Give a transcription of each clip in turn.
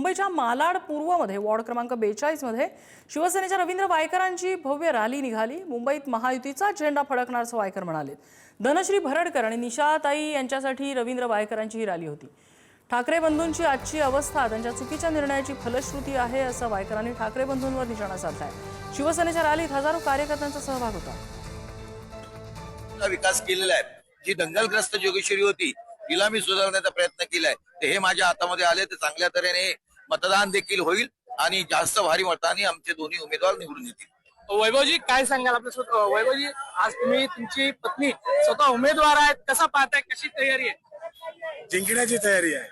मुंबईच्या मालाड पूर्वमध्ये वॉर्ड क्रमांक 42 मध्ये शिवसेनेच्या रवींद्र वायकरांची भव्य रॅली निघाली। मुंबईत महायुतीचा झेंडा फडकणार वायकर म्हणाले। धनश्री भरडकर आणि निशाताई यांच्यासाठी रवींद्र वायकरांची ही रॅली होती। ठाकरे बंधूंची आजची अवस्था त्यांच्या चुकीच्या निर्णयाची फलश्रुती आहे असं वायकरांनी ठाकरे बंधूंवर निशाणा साधलाय। शिवसेनेच्या रॅलीत हजारो कार्यकर्त्यांचा सहभाग होता। विकास केलेला आहे। जी दंगलग्रस्त जोगेश्वरी होती तिला मी सुधारण्याचा प्रयत्न केलाय। हे माझ्या हातामध्ये आले तर चांगल्या तऱ्हेने मतदान देखील होईल आणि जास्त भारी मतांनी आमचे दोन्ही उमेदवार निवडून येतील। वैभवजी काय सांगाल आपल्या वैभवजी, आज तुम्ही तुमची पत्नी स्वतः उमेदवार आहेत, कसा पाहताय, कशी तयारी आहे? जिंकण्याची तयारी आहे।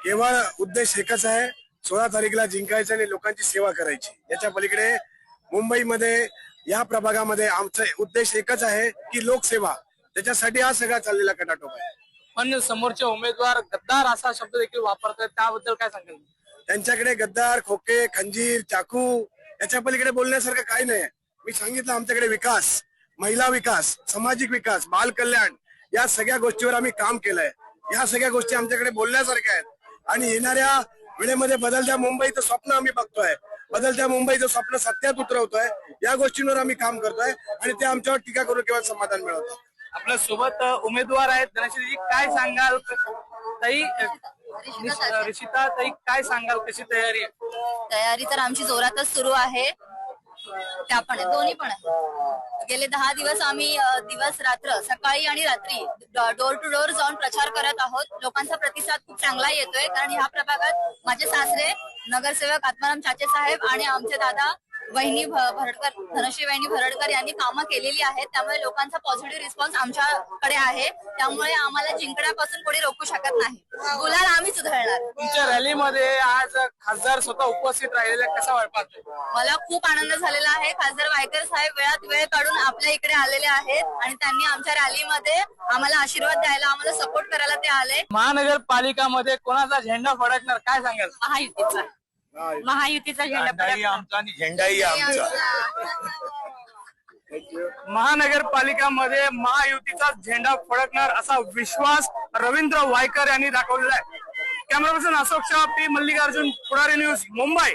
केवळ उद्देश एकच आहे, 16 तारीखला जिंकायचं आणि लोकांची सेवा करायची। याच्या पलीकडे मुंबईमध्ये या प्रभागामध्ये आमचा उद्देश एकच आहे की लोकसेवा। त्याच्यासाठी हा सगळा चाललेला कटाटोप आहे। पण समोरचे उमेदवार गद्दार असा शब्द देखील वापरतात, त्याबद्दल काय सांगाल? त्यांच्याकडे गद्दार, खोके, खंजीर, चाकू याच्या पलीकडे बोलण्यासारखं काही नाही। मी सांगितलं आमच्याकडे विकास, महिला विकास, सामाजिक विकास, बाल कल्याण या सगळ्या गोष्टीवर आम्ही काम केलंय। या सगळ्या गोष्टी आमच्याकडे बोलण्यासारख्या आहेत आणि येणाऱ्या वेळेमध्ये बदलत्या मुंबईचं स्वप्न आम्ही बघतोय। बदलत्या मुंबईचं स्वप्न सत्यात उतरवतोय। या गोष्टींवर आम्ही काम करतोय आणि ते आमच्यावर टीका करून केवळ समाधान मिळवतं। आपल्या सोबत उमेदवार आहेत, धनश्रीजी काय सांगाल? ताई ऋषिता ताई काय सांगाल, कशी तयारी आहे? तयारी तर आमची जोरातच सुरू आहे। त्या पण आहे, दोन्ही पण आहे। गेले 10 दिवस आम्ही दिवस रात्र, सकाळी आणि रात्री डोर टू डोर जाऊन प्रचार करत आहोत। लोकांचा प्रतिसाद खूप चांगला येतोय, कारण ह्या प्रभागात माझे सासरे नगरसेवक आत्माराम चाचे साहेब आणि आमचे दादा वहिनी भरडकर, धनश्री वहिनी भरडकर यांनी कामं केलेली आहेत। त्यामुळे लोकांचा पॉझिटिव्ह रिस्पॉन्स आमच्याकडे आहे। त्यामुळे आम्हाला जिंकण्यापासून कोणी रोखू शकत नाही। गुलाल आम्हीच उधळणार। तुमच्या रॅलीमध्ये आज खासदार स्वतः उपस्थित राहिलेले, कसा वाटतोय? मला खूप आनंद झालेला आहे। खासदार वायकर साहेब वेळात वेळ काढून आपल्या इकडे आलेले आहेत आणि त्यांनी आमच्या रॅलीमध्ये आम्हाला आशीर्वाद द्यायला, आम्हाला सपोर्ट करायला ते आले। महानगरपालिकामध्ये कोणाचा झेंडा फडकणार, काय सांगाल? महायुतीचा झेंडा झेंडाही आमचा आणि झेंडाही आमचा। महानगरपालिकामध्ये महायुतीचा झेंडा फडकणार असा विश्वास रवींद्र वायकर यांनी दाखवलेला आहे। Camera person Ashok Shah, P Mallikarjun, Pudhari news, Mumbai.